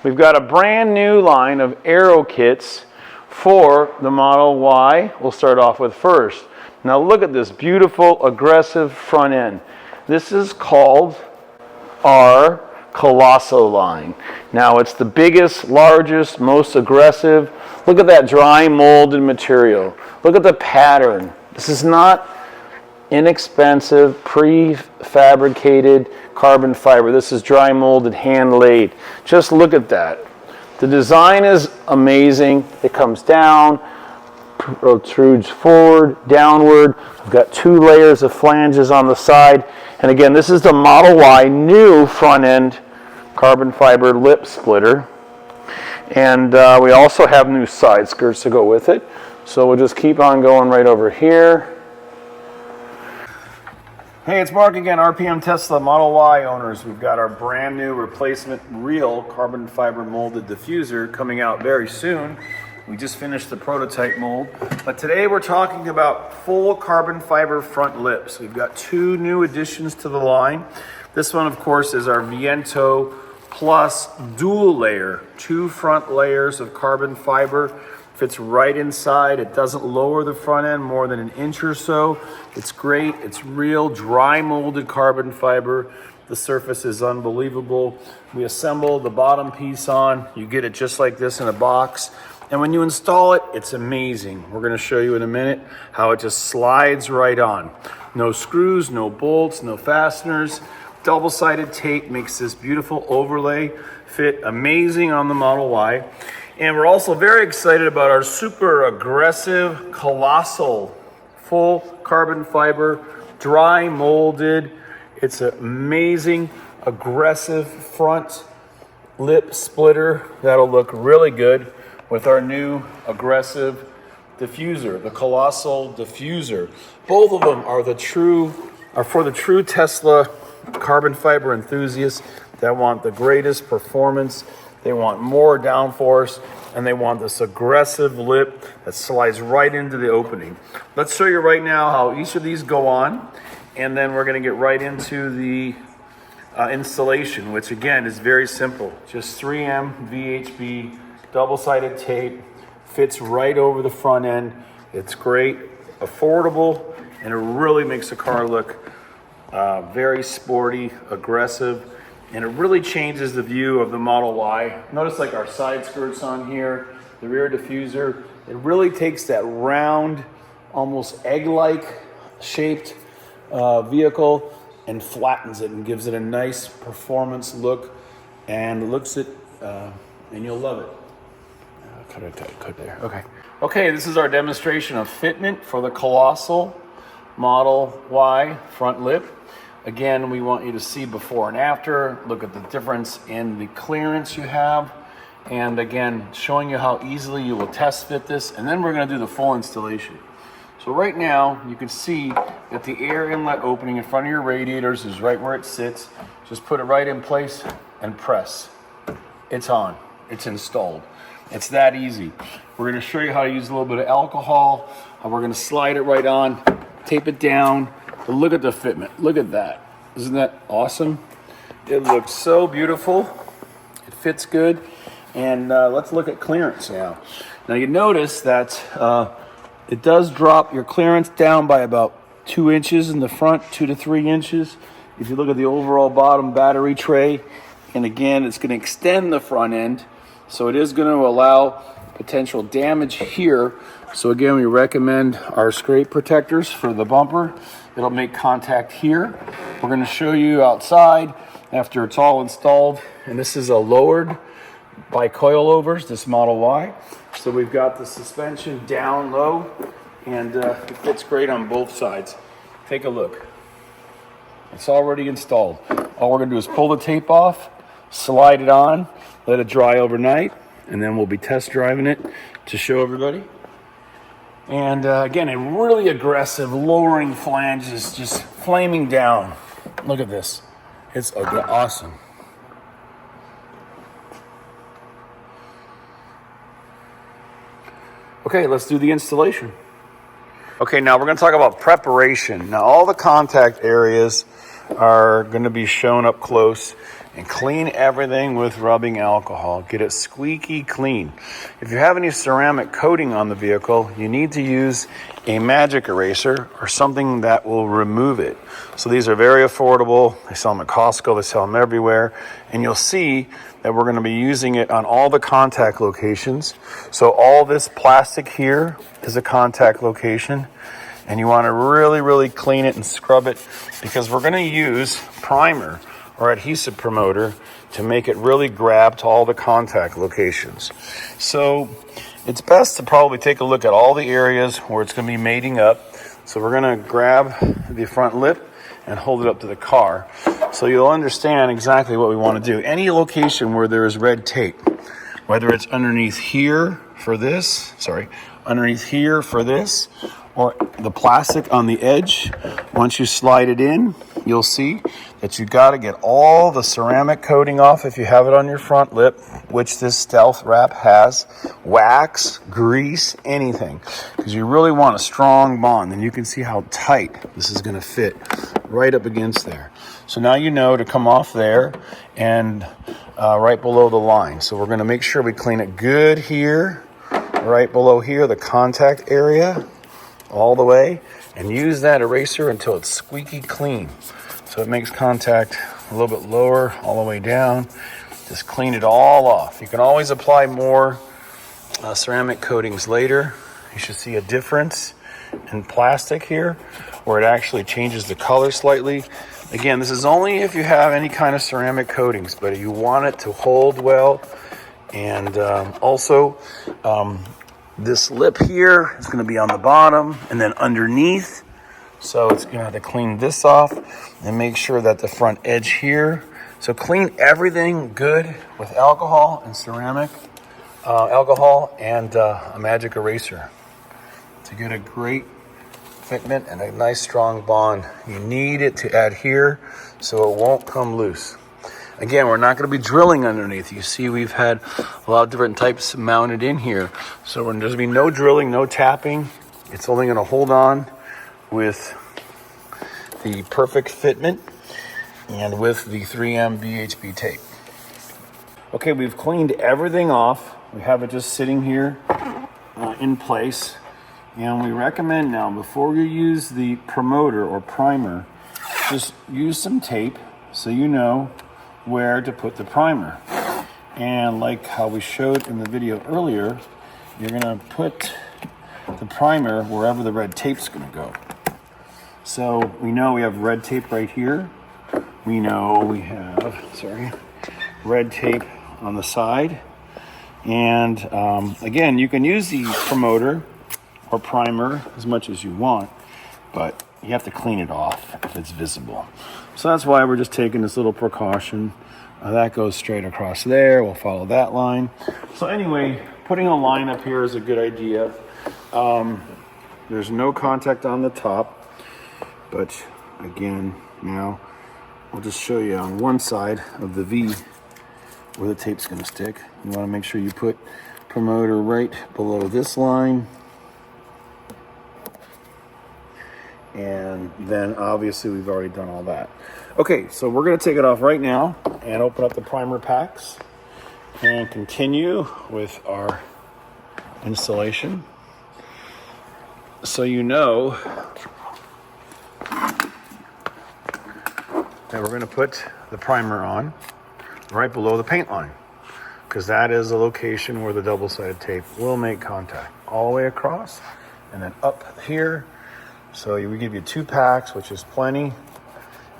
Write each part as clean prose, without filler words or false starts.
we've got a brand new line of aero kits for the Model Y. We'll start off with first. Now look at this beautiful, aggressive front end. This is called our Colossal line. Now it's the biggest, largest, most aggressive. Look at that dry molded material. Look at the pattern. This is not inexpensive, prefabricated carbon fiber. This is dry molded, hand laid. Just look at that. The design is amazing. It comes down, protrudes forward, downward. We've got 2 layers of flanges on the side. And again, this is the Model Y new front end carbon fiber lip splitter. And we also have new side skirts to go with it. So we'll just keep on going right over here. Hey, it's Mark again, RPM Tesla Model Y owners. We've got our brand new replacement real carbon fiber molded diffuser coming out very soon. We just finished the prototype mold, but today we're talking about full carbon fiber front lips. We've got 2 new additions to the line. This one, of course, is our Viento Plus dual layer, 2 front layers of carbon fiber. Fits right inside. It doesn't lower the front end more than an inch or so. It's great. It's real dry molded carbon fiber. The surface is unbelievable. We assemble the bottom piece on. You get it just like this in a box. And when you install it, it's amazing. We're going to show you in a minute how it just slides right on. No screws, no bolts, no fasteners. Double-sided tape makes this beautiful overlay fit amazing on the Model Y. And we're also very excited about our super aggressive Colossal full carbon fiber, dry molded. It's an amazing, aggressive front lip splitter that'll look really good with our new aggressive diffuser, the Colossal diffuser. Both of them are for the true Tesla carbon fiber enthusiasts that want the greatest performance. They want more downforce, and they want this aggressive lip that slides right into the opening. Let's show you right now how each of these go on, and then we're going to get right into the installation, which again is very simple. Just 3M VHB double-sided tape, fits right over the front end. It's great, affordable, and it really makes the car look very sporty, aggressive. And it really changes the view of the Model Y. Notice like our side skirts on here, the rear diffuser. It really takes that round, almost egg-like shaped vehicle and flattens it and gives it a nice performance look. And looks it, and you'll love it. Cut there. Okay. Okay, this is our demonstration of fitment for the Colossal Model Y front lip. Again, we want you to see before and after, look at the difference in the clearance you have, and again, showing you how easily you will test fit this, and then we're going to do the full installation. So right now, you can see that the air inlet opening in front of your radiators is right where it sits. Just put it right in place and press. It's on. It's installed. It's that easy. We're going to show you how to use a little bit of alcohol. We're going to slide it right on, tape it down. But look at the fitment. Look at that. Isn't that awesome? It looks so beautiful. It fits good. And let's look at clearance now. Now you notice that it does drop your clearance down by about 2 inches in the front, 2 to 3 inches. If you look at the overall bottom battery tray, and again, it's going to extend the front end. So it is going to allow potential damage here. So again, we recommend our scrape protectors for the bumper. It'll make contact here. We're going to show you outside after it's all installed. And this is a lowered by coilovers, this Model Y. So we've got the suspension down low, and it fits great on both sides. Take a look. It's already installed. All we're going to do is pull the tape off, slide it on, let it dry overnight, and then we'll be test driving it to show everybody. And again, a really aggressive lowering flanges, just flaming down. Look at this. It's awesome. Okay, let's do the installation. Okay, now we're going to talk about preparation. Now all the contact areas are going to be shown up close. and clean everything with rubbing alcohol. Get it squeaky clean. If you have any ceramic coating on the vehicle, you need to use a magic eraser or something that will remove it. So these are very affordable. They sell them at Costco, they sell them everywhere. And you'll see that we're going to be using it on all the contact locations. So all this plastic here is a contact location. And you want to really, really clean it and scrub it, because we're going to use primer or adhesive promoter to make it really grab to all the contact locations. So it's best to probably take a look at all the areas where it's going to be mating up. So we're going to grab the front lip and hold it up to the car, so you'll understand exactly what we want to do. Any location where there is red tape, whether it's underneath here for this, underneath here for this, or the plastic on the edge, once you slide it in, you'll see that you got to get all the ceramic coating off if you have it on your front lip, which this stealth wrap has, wax, grease, anything, because you really want a strong bond. And you can see how tight this is going to fit right up against there. So now you know to come off there and right below the line. So we're going to make sure we clean it good here, right below here, the contact area, all the way, and use that eraser until it's squeaky clean. So it makes contact a little bit lower all the way down. Just clean it all off. You can always apply more ceramic coatings later. You should see a difference in plastic here where it actually changes the color slightly. Again, this is only if you have any kind of ceramic coatings, but you want it to hold well. And also, this lip here is going to be on the bottom and then underneath. So it's going to have to clean this off and make sure that the front edge here. So clean everything good with alcohol and ceramic, alcohol and a magic eraser to get a great fitment and a nice strong bond. You need it to adhere so it won't come loose. Again, we're not going to be drilling underneath. You see we've had a lot of different types mounted in here. So there's going to be no drilling, no tapping. It's only going to hold on with the perfect fitment and with the 3M BHB tape. Okay, we've cleaned everything off. We have it just sitting here in place. And we recommend now, before you use the promoter or primer, just use some tape so you know where to put the primer. And like how we showed in the video earlier, you're going to put the primer wherever the red tape's going to go. So we know we have red tape right here. We know we have, red tape on the side. And again, you can use the promoter or primer as much as you want, but you have to clean it off if it's visible. So that's why we're just taking this little precaution. That goes straight across there. We'll follow that line. So anyway, putting a line up here is a good idea. There's no contact on the top, but again, now I'll just show you on one side of the V where the tape's going to stick. You want to make sure you put promoter right below this line. And then obviously we've already done all that. Okay, so we're going to take it off right now and open up the primer packs and continue with our installation. So you know that we're going to put the primer on right below the paint line, because that is the location where the double-sided tape will make contact all the way across and then up here. So we give you 2 packs, which is plenty.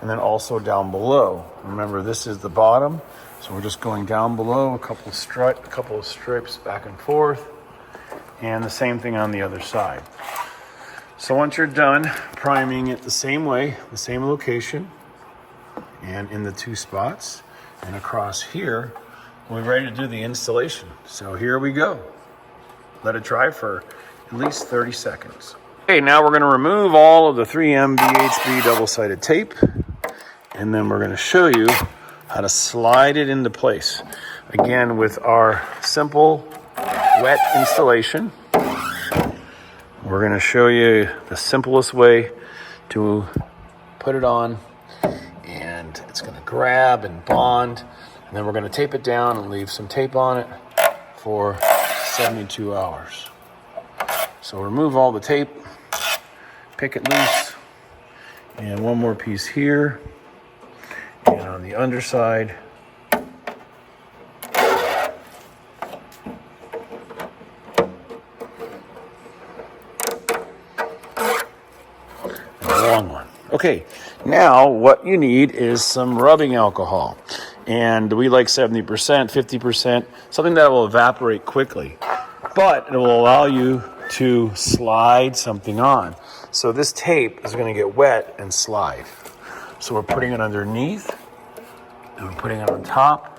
And then also down below. Remember, this is the bottom. So we're just going down below, a couple of strips back and forth. And the same thing on the other side. So once you're done priming it the same way, the same location, and in the 2 spots, and across here, we're ready to do the installation. So here we go. Let it dry for at least 30 seconds. Okay, now we're going to remove all of the 3M BHB double-sided tape, and then we're going to show you how to slide it into place. Again, with our simple wet installation, we're going to show you the simplest way to put it on, and it's going to grab and bond. And then we're going to tape it down and leave some tape on it for 72 hours. So remove all the tape, pick it loose, and one more piece here. And on the underside, long one. Okay, now what you need is some rubbing alcohol. And we like 70%, 50%, something that will evaporate quickly. But it will allow you to slide something on. So this tape is going to get wet and slide. So we're putting it underneath, and we're putting it on top.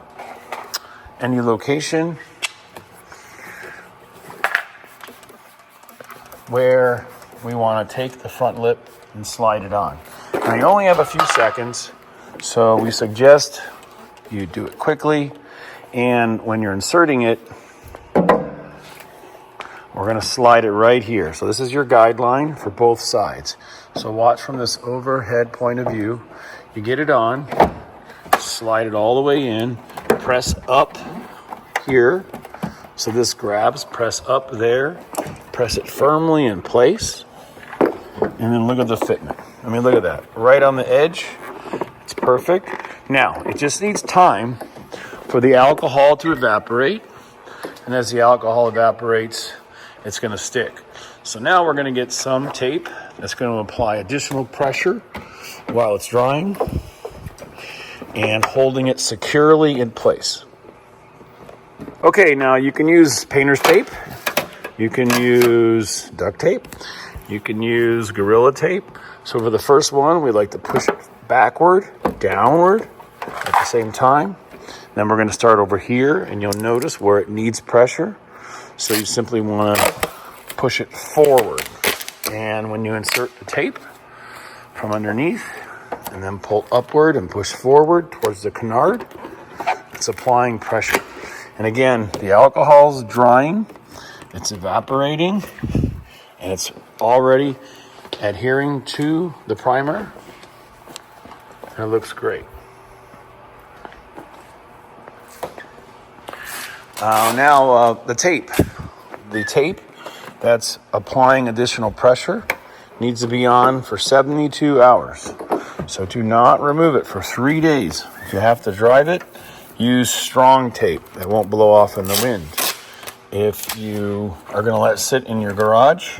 Any location where we want to take the front lip and slide it on. Now you only have a few seconds, so we suggest you do it quickly. And when you're inserting it, we're going to slide it right here. So this is your guideline for both sides. So watch from this overhead point of view. You get it on, slide it all the way in, press up here. So this grabs, press up there, press it firmly in place. And then look at the fitment. I mean, look at that. Right on the edge. It's perfect. Now, it just needs time for the alcohol to evaporate. And as the alcohol evaporates, it's going to stick. So now we're going to get some tape that's going to apply additional pressure while it's drying and holding it securely in place. Okay, now you can use painter's tape. You can use duct tape. You can use Gorilla Tape. So for the first one, we like to push it backward, downward at the same time. Then we're going to start over here, and you'll notice where it needs pressure. So you simply want to push it forward. And when you insert the tape from underneath, and then pull upward and push forward towards the canard, it's applying pressure. And again, the alcohol's drying, it's evaporating, and it's already adhering to the primer. And it looks great. Now the tape. The tape that's applying additional pressure needs to be on for 72 hours. So do not remove it for 3 days. If you have to drive it, use strong tape that won't blow off in the wind. If you are going to let it sit in your garage,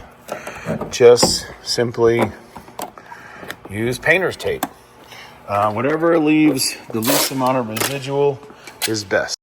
just simply use painter's tape. Whatever leaves the least amount of residual is best.